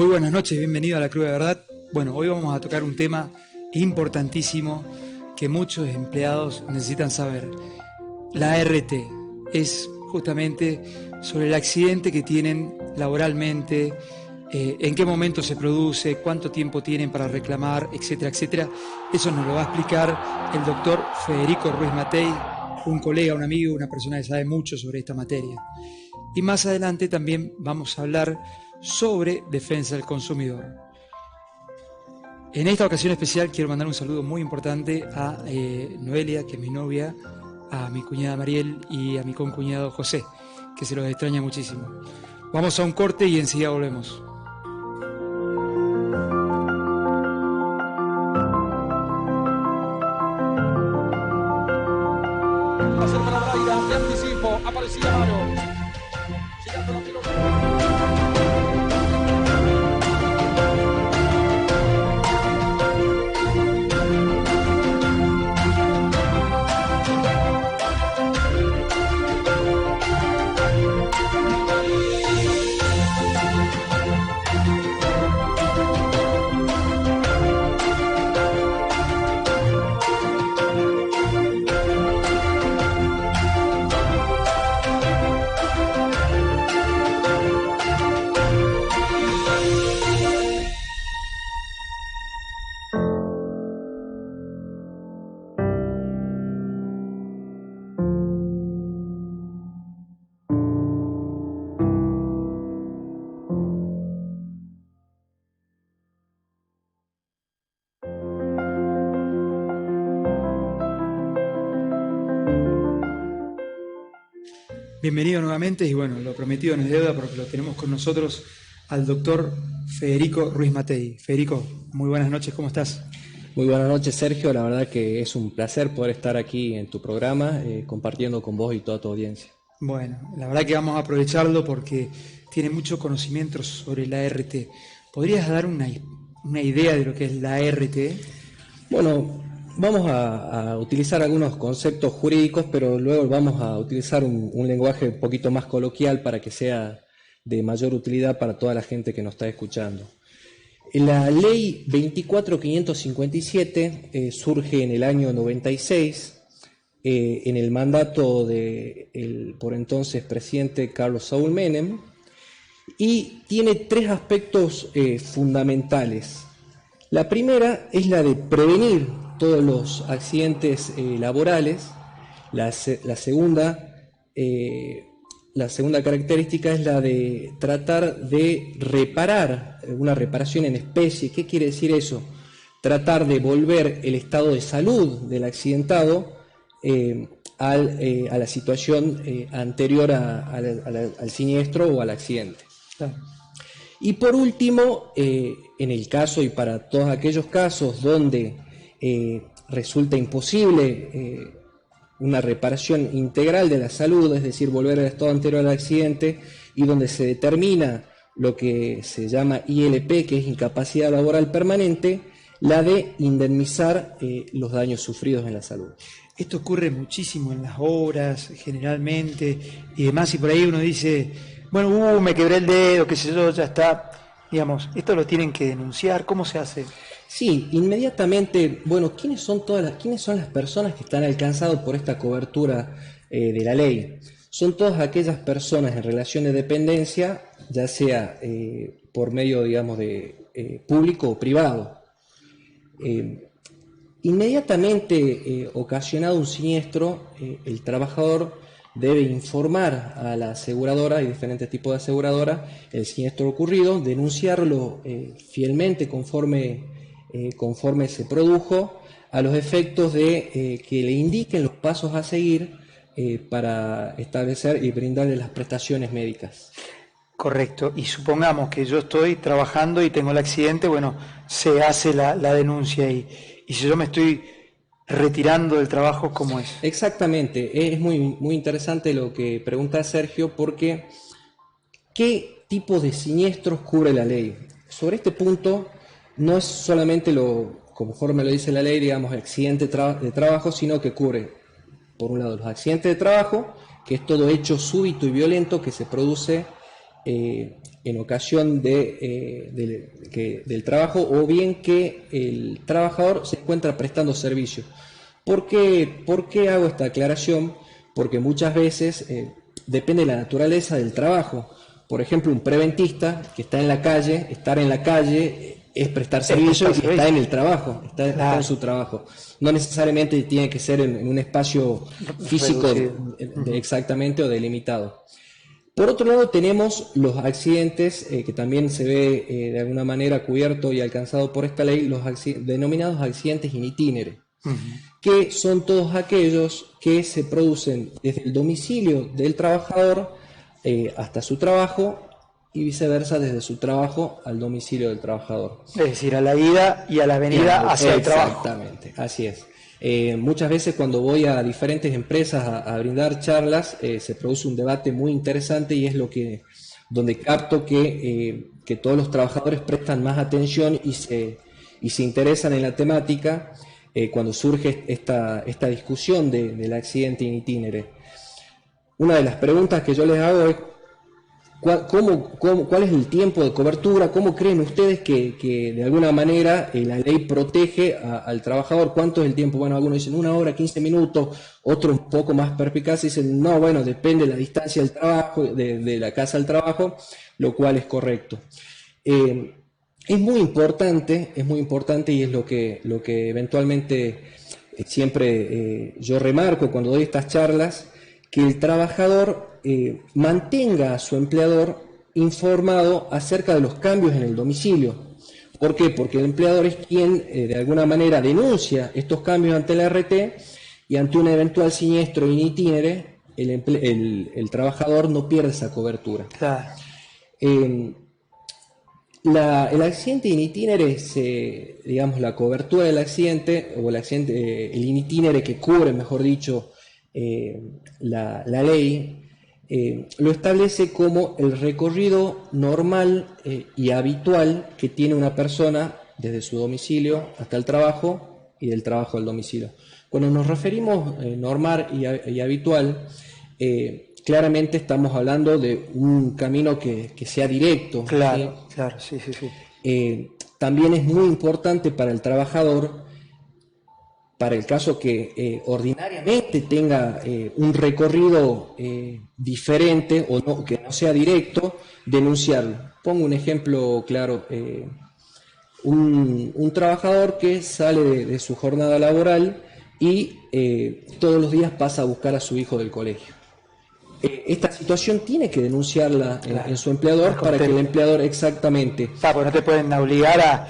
Muy buenas noches, bienvenido a La Cruda Verdad. Bueno, hoy vamos a tocar un tema importantísimo que muchos empleados necesitan saber. La ART es justamente sobre el accidente que tienen laboralmente, en qué momento se produce, cuánto tiempo tienen para reclamar, etcétera, etcétera. Eso nos lo va a explicar el doctor Federico Ruiz Matei, un colega, un amigo, una persona que sabe mucho sobre esta materia. Y más adelante también vamos a hablar sobre defensa del consumidor. En esta ocasión especial quiero mandar un saludo muy importante a Noelia, que es mi novia, a mi cuñada Mariel y a mi concuñado José, que se los extraña muchísimo. Vamos a un corte y enseguida volvemos. Va a ser para Braida, de anticipo, aparecía Maro. Llegando la pelota. Bienvenido nuevamente y bueno, lo prometido no es deuda porque lo tenemos con nosotros al doctor Federico Ruiz Matei. Federico, muy buenas noches, ¿cómo estás? Muy buenas noches, Sergio. La verdad que es un placer poder estar aquí en tu programa, compartiendo con vos y toda tu audiencia. Bueno, la verdad que vamos a aprovecharlo porque tiene mucho conocimiento sobre la ART. ¿Podrías dar una idea de lo que es la ART? Bueno, vamos a utilizar algunos conceptos jurídicos, pero luego vamos a utilizar un lenguaje un poquito más coloquial para que sea de mayor utilidad para toda la gente que nos está escuchando. La ley 24.557 surge en el año 96, en el mandato del por entonces presidente Carlos Saúl Menem, y tiene tres aspectos fundamentales. La primera es la de prevenir todos los accidentes laborales. La segunda característica es la de tratar de reparar, una reparación en especie. ¿Qué quiere decir eso? Tratar de volver el estado de salud del accidentado a la situación anterior al siniestro o al accidente. Claro. Y por último, en el caso y para todos aquellos casos donde resulta imposible una reparación integral de la salud, es decir, volver al estado anterior al accidente, y donde se determina lo que se llama ILP, que es incapacidad laboral permanente, la de indemnizar los daños sufridos en la salud. Esto ocurre muchísimo en las obras, generalmente, y demás, y por ahí uno dice, bueno, me quebré el dedo, qué sé yo, ya está. Digamos, ¿esto lo tienen que denunciar? ¿Cómo se hace? Sí, inmediatamente, bueno, ¿quiénes son las personas que están alcanzadas por esta cobertura de la ley? Son todas aquellas personas en relación de dependencia, ya sea por medio, digamos, de público o privado. Inmediatamente ocasionado un siniestro, el trabajador debe informar a la aseguradora y diferentes tipos de aseguradora el siniestro ocurrido, denunciarlo fielmente conforme se produjo, a los efectos de que le indiquen los pasos a seguir para establecer y brindarle las prestaciones médicas. Correcto, y supongamos que yo estoy trabajando y tengo el accidente, bueno, se hace la denuncia y si yo me estoy retirando del trabajo, ¿cómo es? Exactamente, es muy, muy interesante lo que pregunta Sergio, porque ¿qué tipo de siniestros cubre la ley? Sobre este punto no es solamente conforme lo dice la ley, digamos, accidente de trabajo, sino que cubre, por un lado, los accidentes de trabajo, que es todo hecho súbito y violento que se produce en ocasión del trabajo, o bien que el trabajador se encuentra prestando servicio. ¿Por qué hago esta aclaración? Porque muchas veces depende de la naturaleza del trabajo. Por ejemplo, un preventista que está en la calle, estar en la calle es prestar servicio y está en el trabajo, está en su trabajo. No necesariamente tiene que ser en un espacio físico exactamente o delimitado. Por otro lado, tenemos los accidentes que también se ve de alguna manera cubierto y alcanzado por esta ley, los denominados accidentes in itinere, que son todos aquellos que se producen desde el domicilio del trabajador hasta su trabajo y viceversa, desde su trabajo al domicilio del trabajador. Es decir, a la ida y a la venida hacia el trabajo. Exactamente, así es. Muchas veces cuando voy a diferentes empresas a brindar charlas, se produce un debate muy interesante y es donde capto que todos los trabajadores prestan más atención y se interesan en la temática cuando surge esta discusión del accidente in itinere. Una de las preguntas que yo les hago es ¿cuál es el tiempo de cobertura? ¿Cómo creen ustedes que de alguna manera la ley protege al trabajador? ¿Cuánto es el tiempo? Bueno, algunos dicen 1 hora, 15 minutos, otros un poco más perspicaces dicen, no, bueno, depende de la distancia del trabajo, de la casa al trabajo, lo cual es correcto. Es muy importante y es lo que eventualmente siempre yo remarco cuando doy estas charlas, que el trabajador mantenga a su empleador informado acerca de los cambios en el domicilio. ¿Por qué? Porque el empleador es quien de alguna manera denuncia estos cambios ante la RT y ante un eventual siniestro in itinere el trabajador no pierde esa cobertura. Claro. El accidente in itinere, digamos, la cobertura del accidente, o el in itinere que cubre, mejor dicho, la ley, lo establece como el recorrido normal y habitual que tiene una persona desde su domicilio hasta el trabajo y del trabajo al domicilio. Cuando nos referimos normal y habitual, claramente estamos hablando de un camino que sea directo. Claro, ¿sí? Claro, sí. También es muy importante para el trabajador, para el caso que ordinariamente tenga un recorrido diferente o no, que no sea directo, denunciarlo. Pongo un ejemplo claro. Un trabajador que sale de su jornada laboral y todos los días pasa a buscar a su hijo del colegio. Esta situación tiene que denunciarla en su empleador para que el empleador exactamente... Porque no te pueden obligar a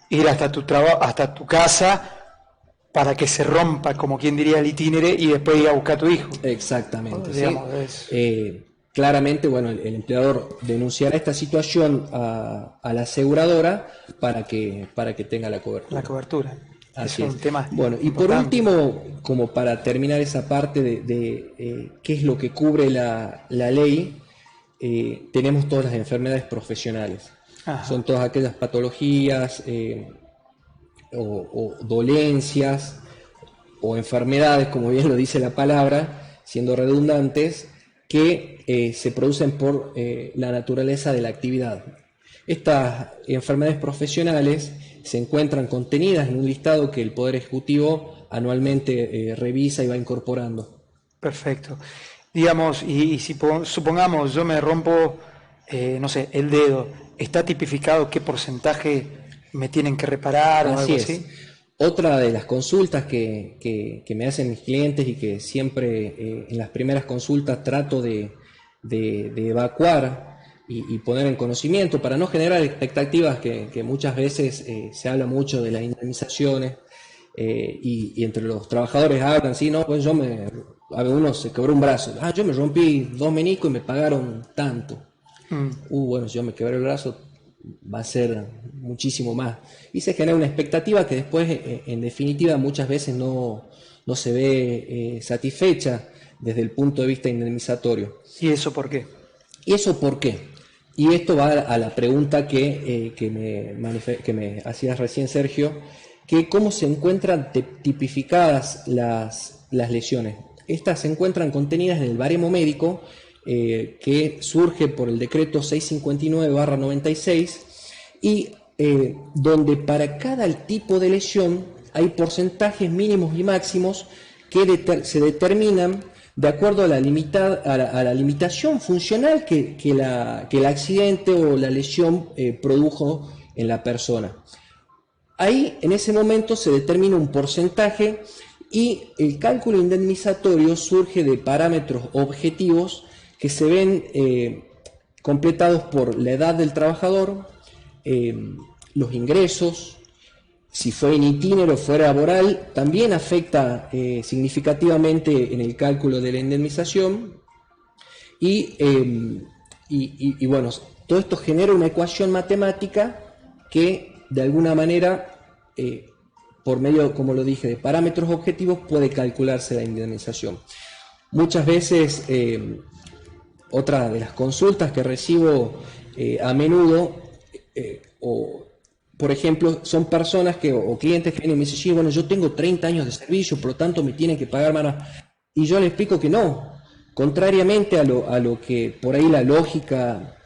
ir hasta tu casa para que se rompa, como quien diría, el itinere y después ir a buscar a tu hijo. Exactamente. Digamos, claramente, bueno, el empleador denunciará esta situación a la aseguradora para que tenga la cobertura. La cobertura. Así es. Un tema bueno, y por último, como para terminar esa parte de qué es lo que cubre la ley, tenemos todas las enfermedades profesionales. Ajá. Son todas aquellas patologías o dolencias o enfermedades, como bien lo dice la palabra, siendo redundantes, que se producen por la naturaleza de la actividad. Estas enfermedades profesionales se encuentran contenidas en un listado que el Poder Ejecutivo anualmente revisa y va incorporando. Perfecto. Digamos, y si supongamos yo me rompo, no sé, el dedo, ¿está tipificado qué porcentaje me tienen que reparar o algo así? Otra de las consultas que me hacen mis clientes y que siempre en las primeras consultas trato de evacuar y poner en conocimiento para no generar expectativas que muchas veces se habla mucho de las indemnizaciones y entre los trabajadores hablan, sí, no, pues uno se quebró un brazo, yo me rompí 2 meniscos y me pagaron tanto. Bueno, si yo me quebré el brazo va a ser muchísimo más. Y se genera una expectativa que después, en definitiva, muchas veces no se ve satisfecha desde el punto de vista indemnizatorio. ¿Y eso por qué? ¿Y eso por qué? Y esto va a la pregunta que me hacías recién, Sergio, que cómo se encuentran tipificadas las lesiones. Estas se encuentran contenidas en el baremo médico, que surge por el decreto 659/96 y donde para cada tipo de lesión hay porcentajes mínimos y máximos que se determinan de acuerdo a la limitación funcional que el accidente o la lesión produjo en la persona. Ahí, en ese momento, se determina un porcentaje y el cálculo indemnizatorio surge de parámetros objetivos que se ven completados por la edad del trabajador, los ingresos, si fue in itinere o fuera laboral, también afecta significativamente en el cálculo de la indemnización y bueno, todo esto genera una ecuación matemática que de alguna manera, por medio, como lo dije, de parámetros objetivos, puede calcularse la indemnización. Muchas veces, otra de las consultas que recibo a menudo, por ejemplo, son personas o clientes que vienen y me dicen, sí, bueno, yo tengo 30 años de servicio, por lo tanto me tienen que pagar más. Y yo les explico que no, contrariamente a lo que por ahí la lógica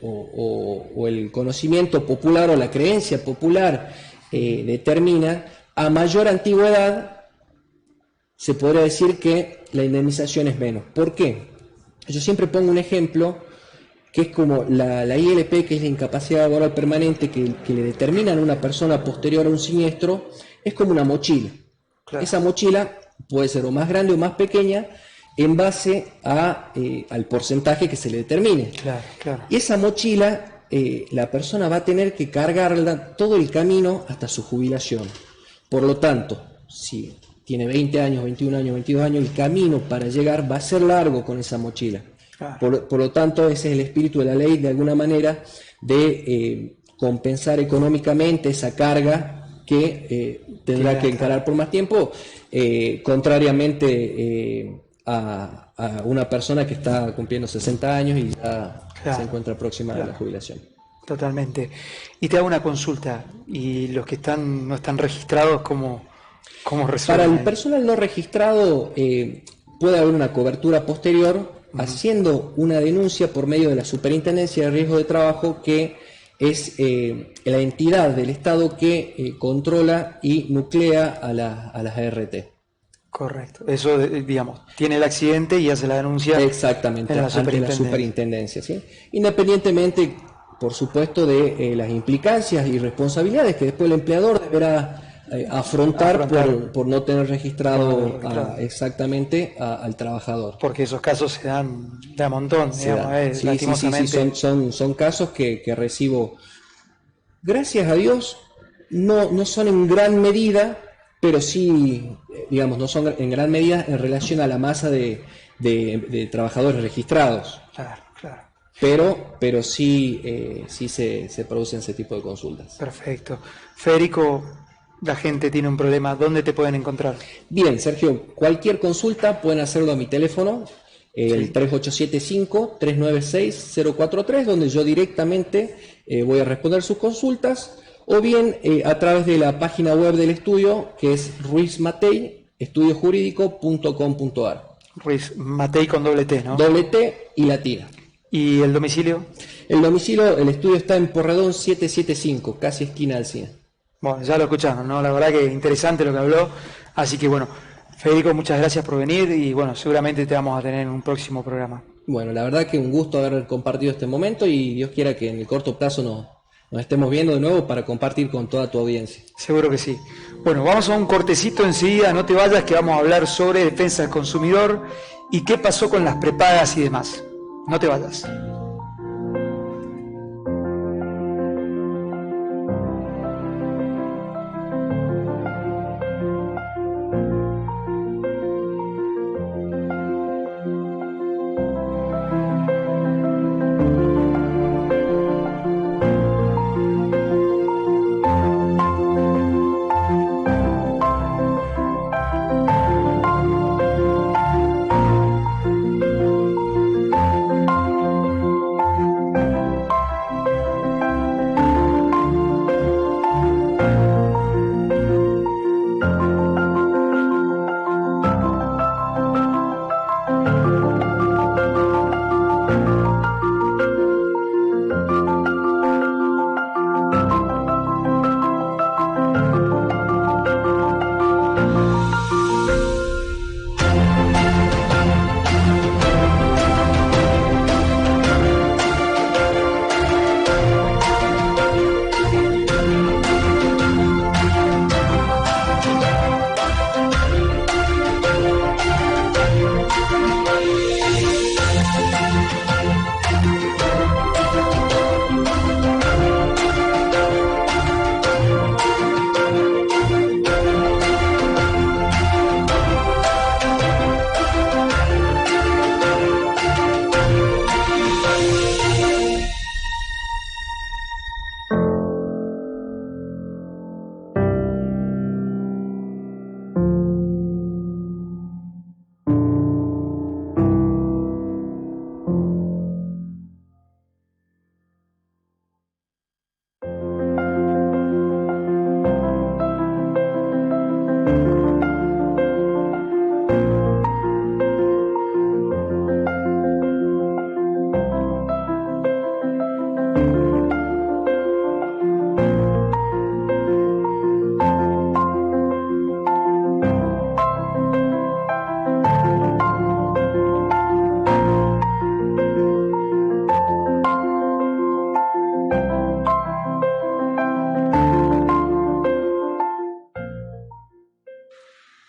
o el conocimiento popular o la creencia popular determina, a mayor antigüedad se podría decir que la indemnización es menos. ¿Por qué? Yo siempre pongo un ejemplo que es como la ILP, que es la incapacidad laboral permanente que le determinan a una persona posterior a un siniestro, es como una mochila. Claro. Esa mochila puede ser o más grande o más pequeña en base al porcentaje que se le determine. Claro, claro. Y esa mochila, la persona va a tener que cargarla todo el camino hasta su jubilación. Por lo tanto, si tiene 20 años, 21 años, 22 años, el camino para llegar va a ser largo con esa mochila. Claro. Por lo tanto, ese es el espíritu de la ley, de alguna manera, de compensar económicamente esa carga que tendrá que encarar por más tiempo, contrariamente a una persona que está cumpliendo 60 años y ya se encuentra próxima a la jubilación. Totalmente. Y te hago una consulta, y los que no están registrados, ¿cómo resuelven? Para el personal no registrado puede haber una cobertura posterior haciendo una denuncia por medio de la Superintendencia de Riesgo de Trabajo, que es la entidad del Estado que controla y nuclea a las ART. Correcto. Eso, digamos, tiene el accidente y hace la denuncia. Exactamente, ante la superintendencia, ¿sí? Independientemente, por supuesto, de las implicancias y responsabilidades que después el empleador deberá afrontar por no tener registrado exactamente al trabajador. Porque esos casos se dan de a montón, digamos, lastimosamente. Sí, son casos que recibo. Gracias a Dios, no son en gran medida, pero sí, digamos, no son en gran medida en relación a la masa de trabajadores registrados. Claro, claro. Pero sí se producen ese tipo de consultas. Perfecto. Federico, la gente tiene un problema, ¿dónde te pueden encontrar? Bien, Sergio, cualquier consulta pueden hacerlo a mi teléfono, el 3875-396-043, donde yo directamente voy a responder sus consultas, o bien a través de la página web del estudio, que es Ruiz Matei, estudiojurídico.com.ar. Ruiz Matei con doble T, ¿no? Doble T y latina. ¿Y el domicilio? El estudio está en Porredón 775, casi esquina del cine. Bueno, ya lo escucharon, ¿no? La verdad que interesante lo que habló. Así que bueno, Federico, muchas gracias por venir y bueno, seguramente te vamos a tener en un próximo programa. Bueno, la verdad que un gusto haber compartido este momento y Dios quiera que en el corto plazo nos estemos viendo de nuevo para compartir con toda tu audiencia. Seguro que sí. Bueno, vamos a un cortecito enseguida, no te vayas, que vamos a hablar sobre defensa del consumidor y qué pasó con las prepagas y demás. No te vayas.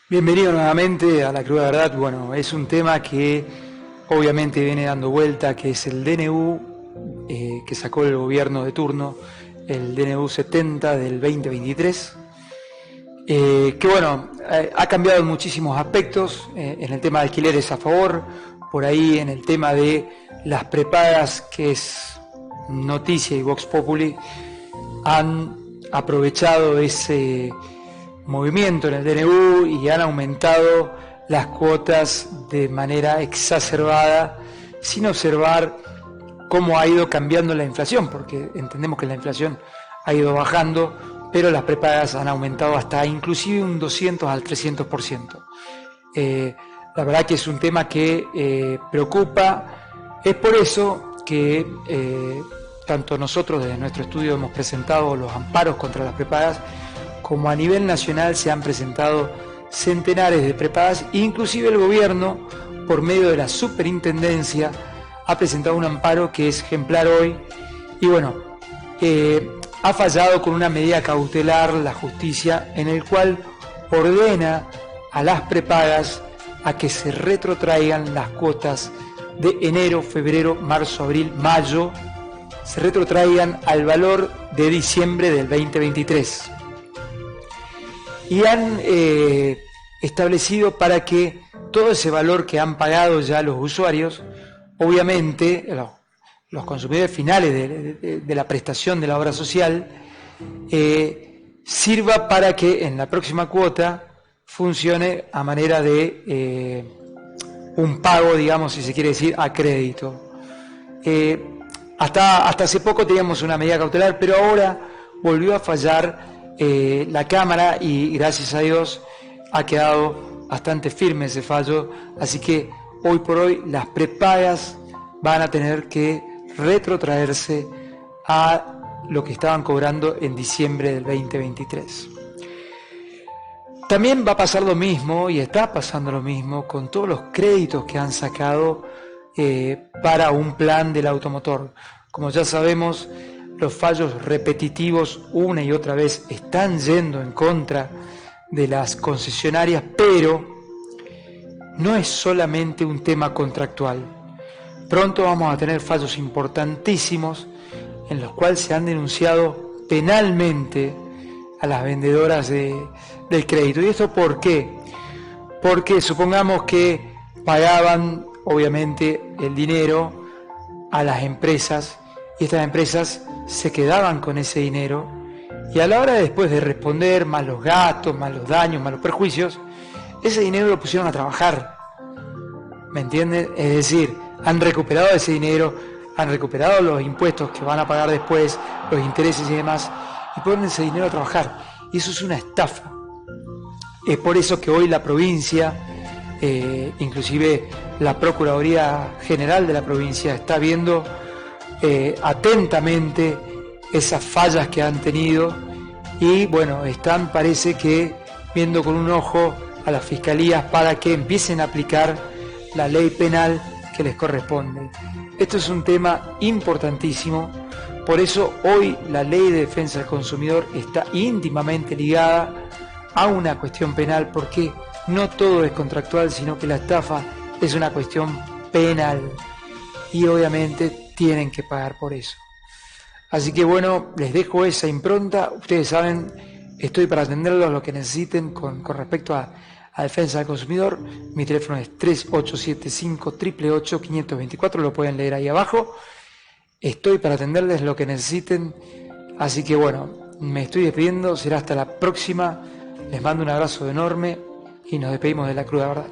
Bienvenido nuevamente a La Cruda Verdad. Bueno, es un tema que obviamente viene dando vuelta, que es el DNU que sacó el gobierno de turno, el DNU 70 del 2023, que bueno, ha cambiado en muchísimos aspectos, en el tema de alquileres a favor, por ahí en el tema de las prepagas, que es noticia y Vox Populi, han aprovechado ese movimiento en el DNU y han aumentado las cuotas de manera exacerbada, sin observar cómo ha ido cambiando la inflación, porque entendemos que la inflación ha ido bajando, pero las prepagas han aumentado hasta inclusive un 200 al 300%. La verdad que es un tema que preocupa. Es por eso que tanto nosotros desde nuestro estudio hemos presentado los amparos contra las prepagas, como a nivel nacional se han presentado centenares de prepagas, inclusive el gobierno, por medio de la superintendencia, ha presentado un amparo que es ejemplar hoy, y bueno, ha fallado con una medida cautelar la justicia, en el cual ordena a las prepagas a que se retrotraigan las cuotas de enero, febrero, marzo, abril, mayo, se retrotraigan al valor de diciembre del 2023. Y han establecido para que todo ese valor que han pagado ya los usuarios, obviamente los consumidores finales de la prestación de la obra social, sirva para que en la próxima cuota funcione a manera de un pago, digamos, si se quiere decir, a crédito. Hasta hace poco teníamos una medida cautelar, pero ahora volvió a fallar la Cámara y gracias a Dios ha quedado bastante firme ese fallo, así que hoy por hoy las prepagas van a tener que retrotraerse a lo que estaban cobrando en diciembre del 2023. También va a pasar lo mismo, y está pasando lo mismo, con todos los créditos que han sacado para un plan del automotor. Como ya sabemos, los fallos repetitivos una y otra vez están yendo en contra de las concesionarias, pero no es solamente un tema contractual. Pronto vamos a tener fallos importantísimos en los cuales se han denunciado penalmente a las vendedoras del crédito. ¿Y esto por qué? Porque supongamos que pagaban obviamente el dinero a las empresas y estas empresas se quedaban con ese dinero, y a la hora de después de responder, más los gastos, más los daños, más los perjuicios, ese dinero lo pusieron a trabajar. ¿Me entienden? Es decir, han recuperado ese dinero, han recuperado los impuestos que van a pagar después, los intereses y demás, y ponen ese dinero a trabajar. Y eso es una estafa. Es por eso que hoy la provincia, inclusive la Procuraduría General de la provincia, está viendo atentamente esas fallas que han tenido, y bueno, están, parece que, viendo con un ojo a las fiscalías para que empiecen a aplicar la ley penal que les corresponde. Esto es un tema importantísimo, por eso hoy la ley de defensa del consumidor está íntimamente ligada a una cuestión penal, porque no todo es contractual, sino que la estafa es una cuestión penal y obviamente tienen que pagar por eso. Así que bueno, les dejo esa impronta. Ustedes saben, estoy para atenderlos lo que necesiten con respecto a defensa del consumidor. Mi teléfono es 3875-888-524, lo pueden leer ahí abajo. Estoy para atenderles lo que necesiten. Así que bueno, me estoy despidiendo, será hasta la próxima. Les mando un abrazo enorme y nos despedimos de La Cruda Verdad.